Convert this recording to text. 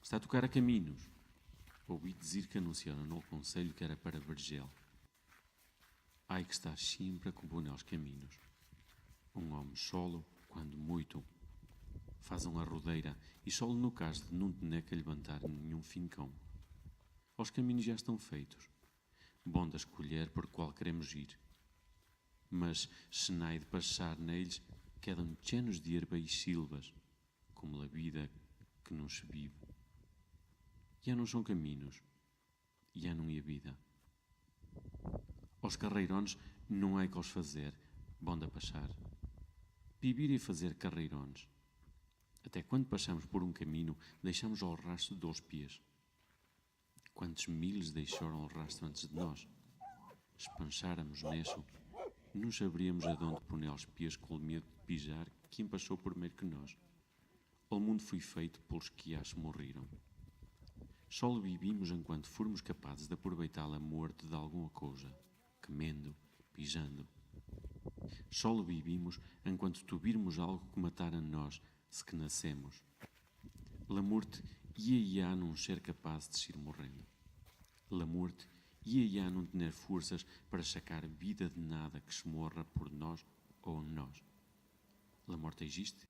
Está a tocar a caminhos. Ouvi dizer que anunciaram no concelho que era para Vergel. Ai que estar sempre a componer os caminhos. Um homem solo, quando muito, faz uma rodeira e solo no caso de não ter que levantar nenhum fincão. Os caminhos já estão feitos. Bom de escolher por qual queremos ir. Mas, se nai de passar neles, quedam chenos de erva e silvas, como a vida que não se vive. Já não são caminhos, já não é vida. Os carreirões não é que os fazer, bom de passar. Viver e fazer carreirões. Até quando passamos por um caminho, deixamos o rastro dos pés. Quantos milhos deixaram o rastro antes de nós? Se pensáramos nisso, não saberíamos aonde poner os pés com medo de pisar quem passou primeiro que nós. O mundo foi feito pelos que já se morreram. Só o vivimos enquanto formos capazes de aproveitar a morte de alguma coisa, comendo, pisando. Só o vivimos enquanto tuvirmos algo que matar a nós, se que nascemos. La morte ia não ser capaz de se ir morrendo. La morte ia não ter forças para sacar vida de nada que se morra por nós ou nós. La morte existe?